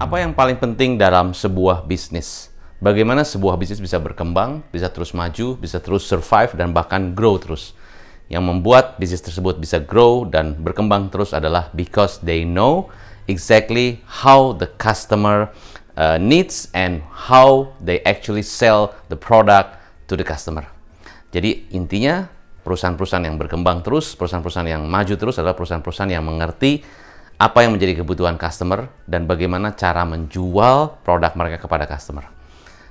Apa yang paling penting dalam sebuah bisnis? Bagaimana sebuah bisnis bisa berkembang, bisa terus maju, bisa terus survive, dan bahkan grow terus. Yang membuat bisnis tersebut bisa grow dan berkembang terus adalah because they know exactly how the customer needs and how they actually sell the product to the customer. Jadi intinya perusahaan-perusahaan yang berkembang terus, perusahaan-perusahaan yang maju terus adalah perusahaan-perusahaan yang mengerti apa yang menjadi kebutuhan customer dan bagaimana cara menjual produk mereka kepada customer.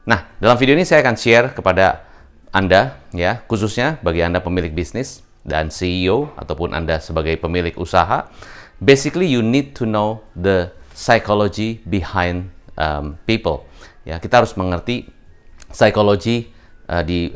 Nah, dalam video ini saya akan share kepada Anda, ya, khususnya bagi Anda pemilik bisnis dan CEO ataupun Anda sebagai pemilik usaha. Basically, you need to know the psychology behind people. Ya, kita harus mengerti psikologi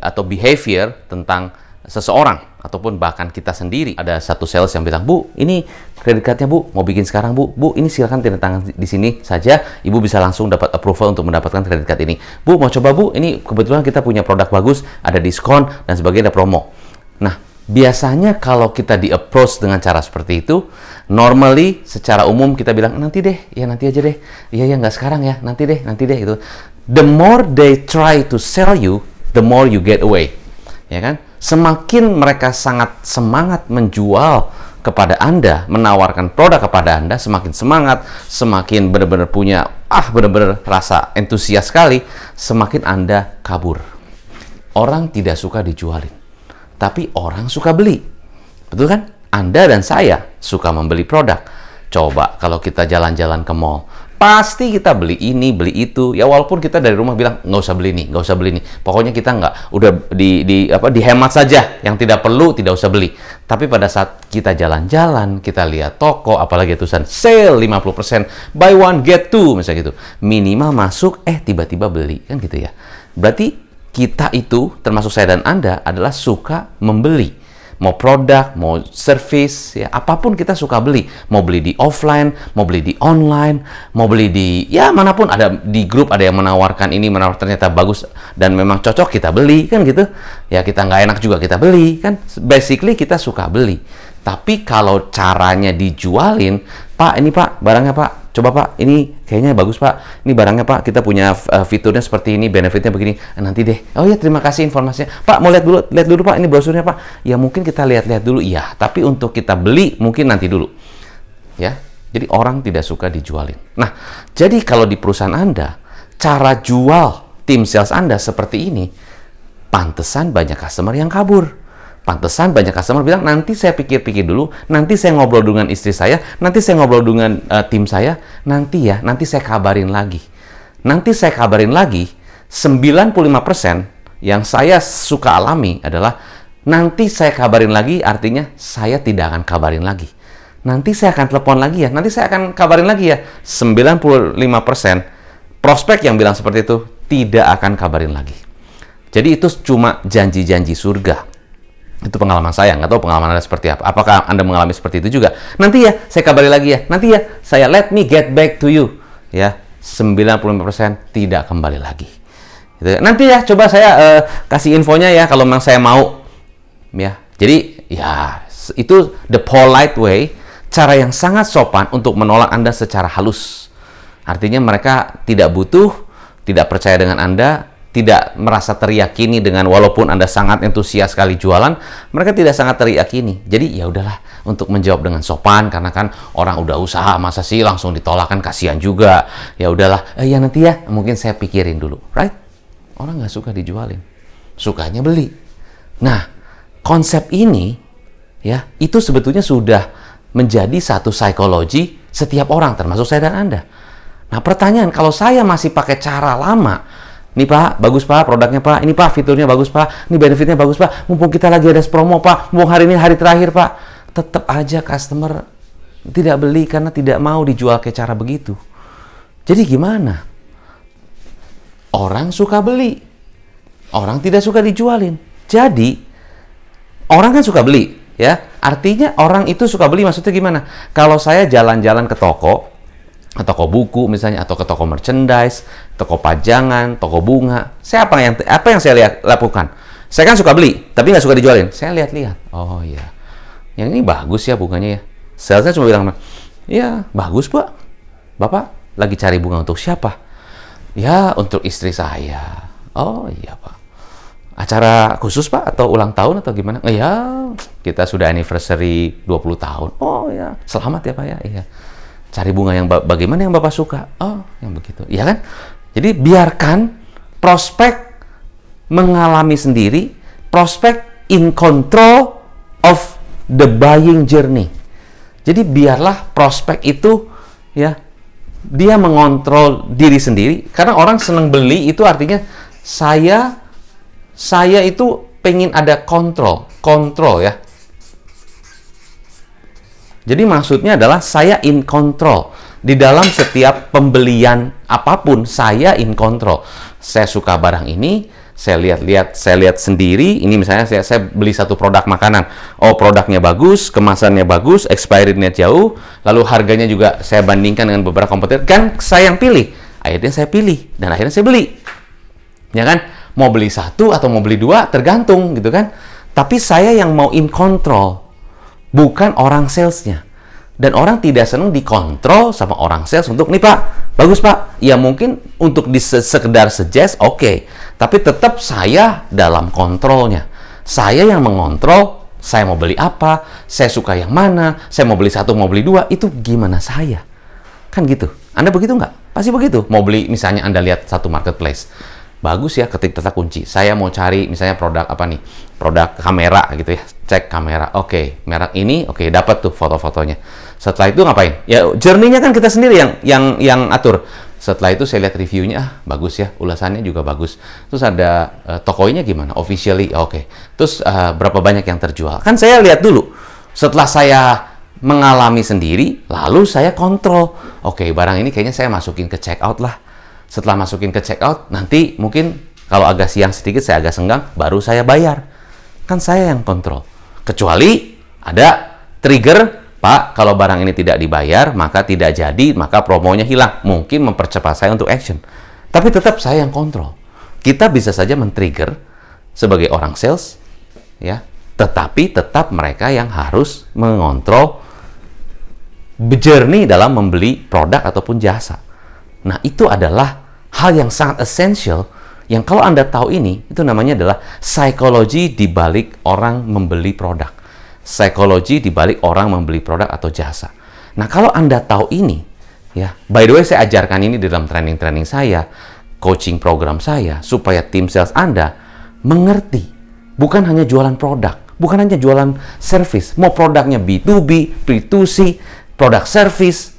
atau behavior tentang seseorang ataupun bahkan kita sendiri. Ada satu sales yang bilang, "Bu, ini kredit cardnya Bu, mau bikin sekarang Bu. Bu, ini silakan tanda tangan di sini saja. Ibu bisa langsung dapat approval untuk mendapatkan kredit card ini. Bu, mau coba Bu? Ini kebetulan kita punya produk bagus, ada diskon dan sebagainya, ada promo." Nah, biasanya kalau kita di-approach dengan cara seperti itu, normally secara umum kita bilang, "Nanti deh, ya nanti aja deh. Iya, ya nggak sekarang ya, nanti deh gitu. The more they try to sell you, the more you get away. Ya kan? Semakin mereka sangat semangat menjual kepada Anda, menawarkan produk kepada Anda, semakin semangat, semakin benar-benar punya, benar-benar rasa antusias sekali, semakin Anda kabur. Orang tidak suka dijualin, tapi orang suka beli. Betul kan? Anda dan saya suka membeli produk. Coba kalau kita jalan-jalan ke mall, pasti kita beli ini, beli itu. Ya walaupun kita dari rumah bilang, nggak usah beli nih, nggak usah beli nih. Pokoknya kita nggak, udah dihemat saja. Yang tidak perlu, tidak usah beli. Tapi pada saat kita jalan-jalan, kita lihat toko, apalagi tulisan sale 50%, buy one, get two, misalnya gitu. Minimal masuk, tiba-tiba beli. Kan gitu ya. Berarti kita itu, termasuk saya dan Anda, adalah suka membeli. Mau produk, mau service, ya apapun kita suka beli. Mau beli di offline, mau beli di online, mau beli di, ya manapun. Ada di grup, ada yang menawarkan ini, ternyata bagus dan memang cocok, kita beli, kan gitu. Ya kita nggak enak juga kita beli, kan. Basically kita suka beli. Tapi kalau caranya dijualin, "Pak, ini Pak, barangnya Pak. Coba Pak, ini kayaknya bagus Pak. Ini barangnya Pak, kita punya fiturnya seperti ini, benefitnya begini. Nanti deh. Oh ya, terima kasih informasinya. Pak, mau lihat dulu Pak, ini brosurnya Pak." Ya mungkin kita lihat dulu, iya. Tapi untuk kita beli, mungkin nanti dulu. Ya, jadi orang tidak suka dijualin. Nah, jadi kalau di perusahaan Anda, cara jual tim sales Anda seperti ini, pantesan banyak customer yang kabur. Pantesan banyak customer bilang, "Nanti saya pikir-pikir dulu, nanti saya ngobrol dengan istri saya, nanti saya ngobrol dengan tim saya, nanti saya kabarin lagi." Nanti saya kabarin lagi, 95% yang saya suka alami adalah, nanti saya kabarin lagi artinya saya tidak akan kabarin lagi. Nanti saya akan telepon lagi ya, nanti saya akan kabarin lagi ya. 95% prospek yang bilang seperti itu tidak akan kabarin lagi. Jadi itu cuma janji-janji surga. Itu pengalaman saya, nggak tahu pengalaman Anda seperti apa. Apakah Anda mengalami seperti itu juga? "Nanti ya, saya kabari lagi ya. Nanti ya, saya let me get back to you." Ya, 95% tidak kembali lagi. Gitu. "Nanti ya, coba saya kasih infonya ya, kalau memang saya mau." Ya, jadi ya itu the polite way, cara yang sangat sopan untuk menolak Anda secara halus. Artinya mereka tidak butuh, tidak percaya dengan Anda, tidak merasa teriyakini dengan, walaupun Anda sangat antusias sekali jualan, mereka tidak sangat teriyakini. Jadi ya udahlah, untuk menjawab dengan sopan, karena kan orang udah usaha, masa sih langsung ditolak, kan kasihan juga. Ya udahlah, ya nanti ya, mungkin saya pikirin dulu, right? Orang nggak suka dijualin, sukanya beli. Nah, konsep ini ya itu sebetulnya sudah menjadi satu psikologi setiap orang, termasuk saya dan Anda. Nah, pertanyaan, kalau saya masih pakai cara lama, "Ini Pak, bagus Pak produknya Pak. Ini Pak fiturnya bagus Pak. Ini benefitnya bagus Pak. Mumpung kita lagi ada promo Pak. Mumpung hari ini hari terakhir Pak." Tetap aja customer tidak beli karena tidak mau dijual kayak cara begitu. Jadi gimana? Orang suka beli. Orang tidak suka dijualin. Jadi orang kan suka beli, ya. Artinya orang itu suka beli, maksudnya gimana? Kalau saya jalan-jalan ke toko buku misalnya, atau ke toko merchandise, toko pajangan, toko bunga, saya apa yang saya lakukan? Saya kan suka beli, tapi nggak suka dijualin. Saya lihat-lihat. Oh iya, yang ini bagus ya bunganya ya. Salesnya cuma bilang, "Ya bagus Pak, Bapak Lagi cari bunga untuk siapa? Ya, untuk istri saya. Oh iya Pak. Acara khusus Pak? Atau ulang tahun atau gimana? Ya, kita sudah anniversary 20 tahun. Oh ya, selamat ya Pak ya. Iya. Cari bunga yang bagaimana yang Bapak suka? Oh, yang begitu. Iya kan? Jadi biarkan prospek mengalami sendiri, prospek in control of the buying journey. Jadi biarlah prospek itu ya dia mengontrol diri sendiri, karena orang senang beli itu artinya saya itu pengen ada kontrol ya. Jadi maksudnya adalah saya in control di dalam setiap pembelian apapun, saya in control. Saya suka barang ini, saya lihat sendiri. Ini misalnya saya beli satu produk makanan. Oh, produknya bagus, kemasannya bagus, expiry-nya jauh, lalu harganya juga saya bandingkan dengan beberapa kompetitor. Kan saya yang pilih. Akhirnya saya pilih dan akhirnya saya beli. Ya kan? Mau beli satu atau mau beli dua tergantung gitu kan. Tapi saya yang mau in control, bukan orang salesnya. Dan orang tidak senang dikontrol sama orang sales untuk, nih Pak, bagus Pak. Ya mungkin untuk sekedar suggest, oke. Tapi tetap saya dalam kontrolnya. Saya yang mengontrol, saya mau beli apa, saya suka yang mana, saya mau beli satu, mau beli dua, itu gimana saya. Kan gitu. Anda begitu nggak? Pasti begitu. Mau beli, misalnya Anda lihat satu marketplace. Bagus ya, ketik kata kunci. Saya mau cari misalnya produk apa nih? Produk kamera gitu ya. Cek kamera. Oke, merek ini, oke, dapat tuh foto-fotonya. Setelah itu ngapain? Ya journey-nya kan kita sendiri yang atur. Setelah itu saya lihat reviewnya, bagus ya, ulasannya juga bagus. Terus ada tokonya gimana? Officially, oke. Terus berapa banyak yang terjual? Kan saya lihat dulu. Setelah saya mengalami sendiri, lalu saya kontrol. Oke, barang ini kayaknya saya masukin ke checkout lah. Setelah masukin ke checkout, nanti mungkin kalau agak siang sedikit, saya agak senggang, baru saya bayar. Kan saya yang kontrol. Kecuali ada trigger, Pak, kalau barang ini tidak dibayar, maka tidak jadi, maka promonya hilang. Mungkin mempercepat saya untuk action. Tapi tetap saya yang kontrol. Kita bisa saja men-trigger sebagai orang sales, ya, tetapi tetap mereka yang harus mengontrol journey dalam membeli produk ataupun jasa. Nah, itu adalah hal yang sangat essential, yang kalau Anda tahu ini, itu namanya adalah psikologi di balik orang membeli produk. Psikologi di balik orang membeli produk atau jasa. Nah, kalau Anda tahu ini, ya, by the way, saya ajarkan ini di dalam training-training saya, coaching program saya, supaya tim sales Anda mengerti. Bukan hanya jualan produk, bukan hanya jualan service, mau produknya B2B, B2C, produk service,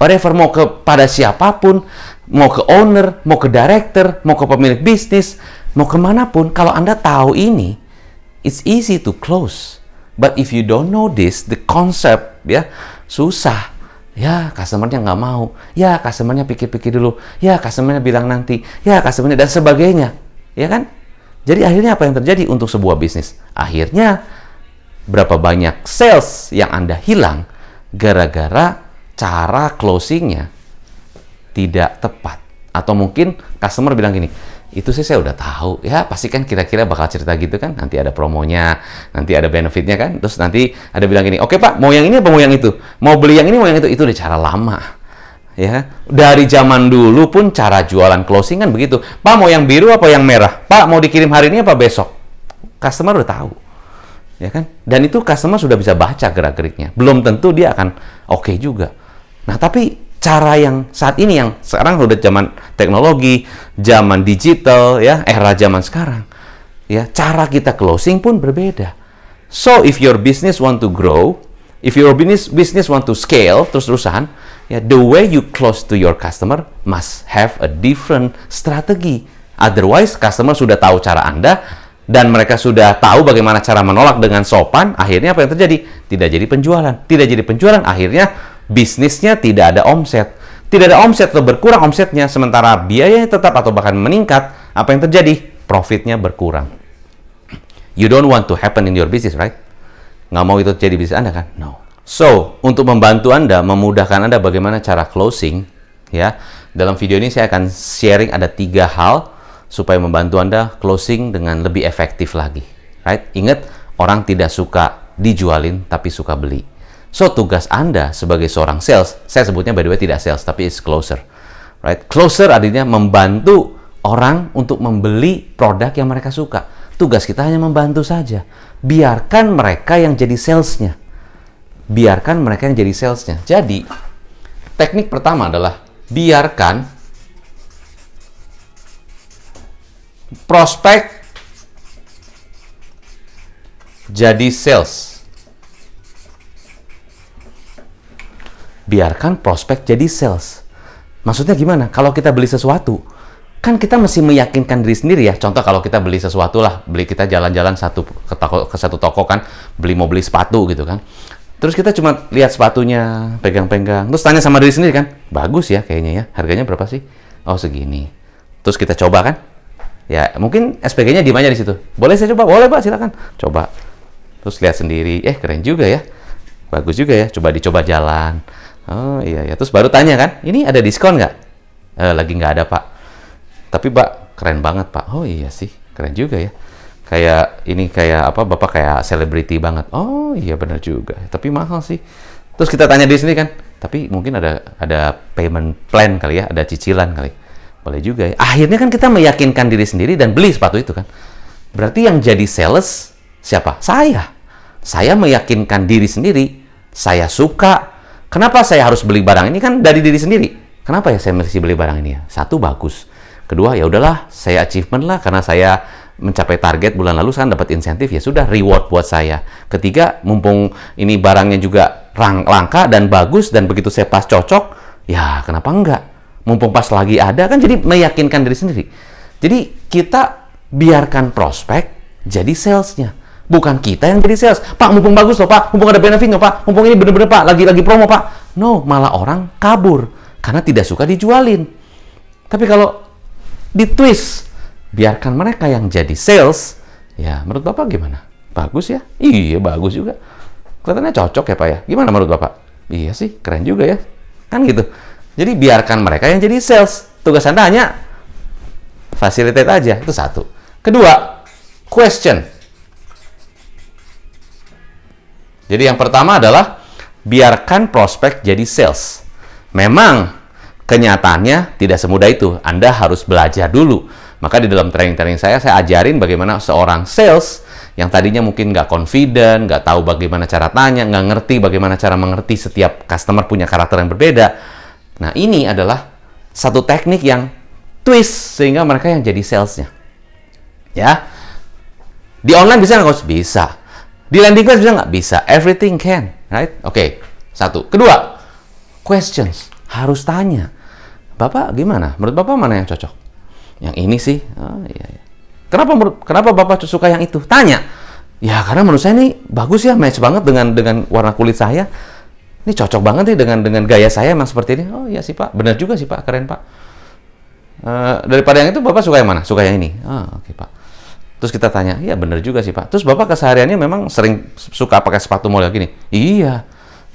whatever, mau kepada siapapun, mau ke owner, mau ke director, mau ke pemilik bisnis, mau kemanapun, kalau Anda tahu ini, it's easy to close. But if you don't know this, the concept, ya, susah. Ya, customer-nya nggak mau. Ya, customer-nya pikir-pikir dulu. Ya, customer-nya bilang nanti. Ya, customer-nya dan sebagainya. Ya kan? Jadi akhirnya apa yang terjadi untuk sebuah bisnis? Akhirnya, berapa banyak sales yang Anda hilang gara-gara cara closing-nya tidak tepat. Atau mungkin customer bilang gini, itu sih saya udah tahu, ya pasti kan kira-kira bakal cerita gitu kan, nanti ada promonya, nanti ada benefitnya kan, terus nanti ada bilang gini, oke Pak, mau yang ini apa mau yang itu? Mau beli yang ini, mau yang itu udah cara lama. Ya, dari zaman dulu pun cara jualan closing kan begitu. Pak, mau yang biru apa yang merah? Pak, mau dikirim hari ini apa besok? Customer udah tahu. Ya kan? Dan itu customer sudah bisa baca gerak-geriknya. Belum tentu dia akan oke juga. Nah, tapi cara yang saat ini, yang sekarang udah zaman teknologi, zaman digital, ya, era zaman sekarang, ya, cara kita closing pun berbeda. So, if your business want to grow, if your business want to scale terus-terusan, ya, the way you close to your customer must have a different strategy. Otherwise, customer sudah tahu cara Anda, dan mereka sudah tahu bagaimana cara menolak dengan sopan, akhirnya apa yang terjadi? Tidak jadi penjualan. Tidak jadi penjualan, akhirnya bisnisnya tidak ada omset. Tidak ada omset atau berkurang omsetnya, sementara biayanya tetap atau bahkan meningkat, apa yang terjadi? Profitnya berkurang. You don't want to happen in your business, right? Nggak mau itu jadi bisnis Anda kan? No. So, untuk membantu Anda, memudahkan Anda bagaimana cara closing, ya, dalam video ini saya akan sharing ada 3 hal supaya membantu Anda closing dengan lebih efektif lagi. Right? Ingat, orang tidak suka dijualin, tapi suka beli. So, tugas Anda sebagai seorang sales, saya sebutnya by the way tidak sales, tapi it's closer. Right? Closer artinya membantu orang untuk membeli produk yang mereka suka. Tugas kita hanya membantu saja. Biarkan mereka yang jadi salesnya. Biarkan mereka yang jadi salesnya. Jadi, teknik pertama adalah biarkan prospek jadi sales. Biarkan prospek jadi sales. Maksudnya gimana? Kalau kita beli sesuatu, kan kita mesti meyakinkan diri sendiri ya. Contoh kalau kita beli sesuatu lah, kita jalan-jalan ke satu toko kan, mau beli sepatu gitu kan. Terus kita cuma lihat sepatunya, pegang-pegang, terus tanya sama diri sendiri kan, bagus ya kayaknya ya, harganya berapa sih? Oh segini. Terus kita coba kan? Ya mungkin SPG-nya diem aja di situ. Boleh saya coba? Boleh Pak, silakan. Coba. Terus lihat sendiri, keren juga ya, bagus juga ya, dicoba jalan. Oh iya ya, terus baru tanya kan, ini ada diskon nggak? Lagi nggak ada Pak. Tapi Pak, keren banget Pak. Oh iya sih, keren juga ya. Kayak apa, Bapak kayak selebriti banget. Oh iya benar juga, tapi mahal sih. Terus kita tanya diri sendiri kan, tapi mungkin ada payment plan kali ya, ada cicilan kali. Boleh juga ya. Akhirnya kan kita meyakinkan diri sendiri dan beli sepatu itu kan. Berarti yang jadi sales siapa? Saya. Saya meyakinkan diri sendiri. Saya suka. Kenapa saya harus beli barang ini? Kan dari diri sendiri. Kenapa ya saya mesti beli barang ini ya? Satu, bagus. Kedua, ya udahlah, saya achievement lah karena saya mencapai target bulan lalu, saya dapat insentif, ya sudah, reward buat saya. Ketiga, mumpung ini barangnya juga langka dan bagus dan begitu saya pas cocok, ya kenapa enggak? Mumpung pas lagi ada, kan jadi meyakinkan diri sendiri. Jadi kita biarkan prospek jadi salesnya. Bukan kita yang jadi sales. Pak, mumpung bagus loh Pak, mumpung ada benefit loh Pak, mumpung ini bener-bener Pak, lagi promo Pak. No, malah orang kabur karena tidak suka dijualin. Tapi kalau ditwist, biarkan mereka yang jadi sales, ya menurut Bapak gimana? Bagus ya? Iya, bagus juga. Kelihatannya cocok ya Pak ya? Gimana menurut Bapak? Iya sih, keren juga ya. Kan gitu. Jadi biarkan mereka yang jadi sales. Tugas Anda hanya facilitate aja. Itu satu. Kedua, question. Jadi yang pertama adalah biarkan prospek jadi sales. Memang kenyataannya tidak semudah itu. Anda harus belajar dulu. Maka di dalam training-training saya ajarin bagaimana seorang sales yang tadinya mungkin nggak confident, nggak tahu bagaimana cara tanya, nggak ngerti bagaimana cara mengerti setiap customer punya karakter yang berbeda. Nah, ini adalah satu teknik yang twist sehingga mereka yang jadi salesnya. Ya. Di online bisa nggak, Coach? Bisa. Di landing page bisa nggak? Bisa. Everything can, right? Oke. Satu. Kedua, questions. Harus tanya. Bapak gimana? Menurut Bapak mana yang cocok? Yang ini sih. Oh, iya. Kenapa Bapak suka yang itu? Tanya. Ya, karena menurut saya ini bagus ya, match banget dengan warna kulit saya. Ini cocok banget nih dengan gaya saya emang seperti ini. Oh iya sih Pak. Benar juga sih Pak. Keren Pak. Daripada yang itu, Bapak suka yang mana? Suka yang ini. Oke Pak. Terus kita tanya, iya bener juga sih Pak. Terus Bapak kesehariannya memang sering suka pakai sepatu model gini? Iya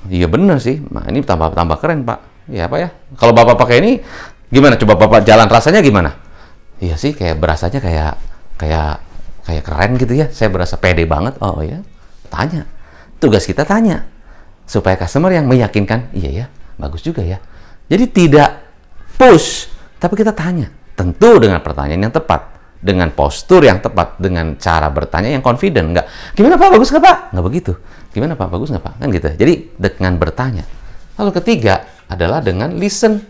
bener sih. Nah ini tambah keren Pak. Iya Pak ya. Kalau Bapak pakai ini, gimana? Coba Bapak jalan rasanya gimana? Iya sih, kayak berasanya kayak keren gitu ya. Saya berasa pede banget. Oh iya, tanya. Tugas kita tanya. Supaya customer yang meyakinkan, iya ya, bagus juga ya. Jadi tidak push, tapi kita tanya. Tentu dengan pertanyaan yang tepat. Dengan postur yang tepat, dengan cara bertanya yang confident. Nggak, gimana Pak, bagus nggak Pak? Nggak begitu. Gimana Pak, bagus nggak Pak? Kan gitu. Jadi dengan bertanya. Lalu ketiga adalah dengan listening.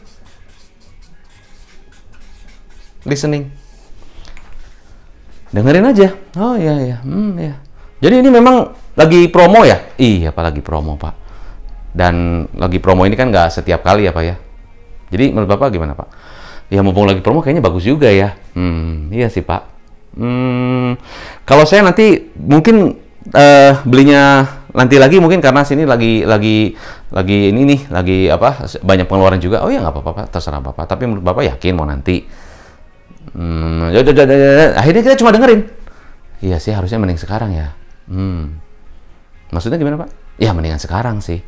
Dengerin aja. Oh iya. Ya. Jadi ini memang lagi promo ya? Iya Pak, lagi promo Pak. Dan lagi promo ini kan nggak setiap kali ya Pak ya. Jadi menurut Bapak gimana Pak? Ya mumpung lagi promo kayaknya bagus juga ya. Iya sih Pak. Kalau saya nanti mungkin belinya nanti lagi mungkin karena sini lagi ini nih, lagi apa, banyak pengeluaran juga. Oh ya nggak apa-apa Pak, terserah Bapak. Tapi menurut Bapak yakin mau nanti. Akhirnya kita cuma dengerin. Iya sih, harusnya mending sekarang ya. Maksudnya gimana Pak? Ya mendingan sekarang sih.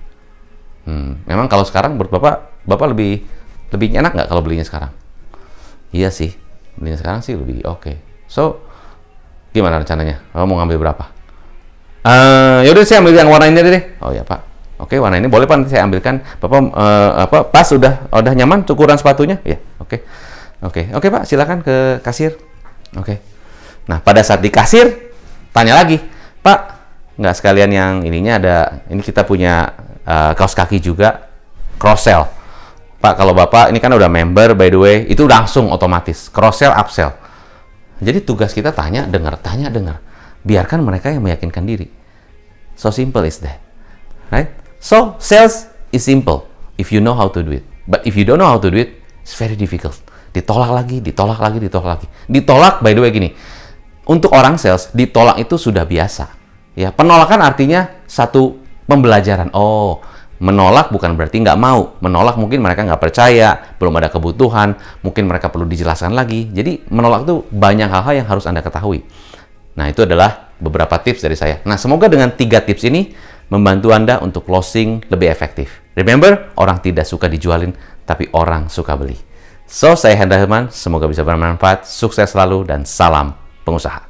Memang kalau sekarang menurut Bapak lebih enak nggak kalau belinya sekarang? Iya sih, belinya sekarang sih lebih oke. So, gimana rencananya? Mau ngambil berapa? Yaudah saya ambil yang warna ini deh. Oh ya Pak. Oke, warna ini boleh Pak nanti saya ambilkan. Bapak pas udah nyaman ukuran sepatunya? Ya, oke. Oke Pak, silakan ke kasir. Oke. Nah, pada saat di kasir tanya lagi, Pak, nggak sekalian yang ininya ada, ini kita punya kaos kaki juga cross sell. Pak, kalau Bapak ini kan udah member by the way, itu langsung otomatis cross sell upsell. Jadi tugas kita tanya dengar. Biarkan mereka yang meyakinkan diri. So simple is that. Right? So, sales is simple if you know how to do it. But if you don't know how to do it, it's very difficult. Ditolak lagi. Ditolak by the way gini. Untuk orang sales, ditolak itu sudah biasa. Ya, penolakan artinya satu pembelajaran. Oh, menolak bukan berarti nggak mau. Menolak mungkin mereka nggak percaya, belum ada kebutuhan, mungkin mereka perlu dijelaskan lagi. Jadi menolak itu banyak hal-hal yang harus Anda ketahui. Nah, itu adalah beberapa tips dari saya. Nah, semoga dengan 3 tips ini membantu Anda untuk closing lebih efektif. Remember, orang tidak suka dijualin, tapi orang suka beli. So, saya Hendra Hilman, semoga bisa bermanfaat, sukses selalu, dan salam pengusaha.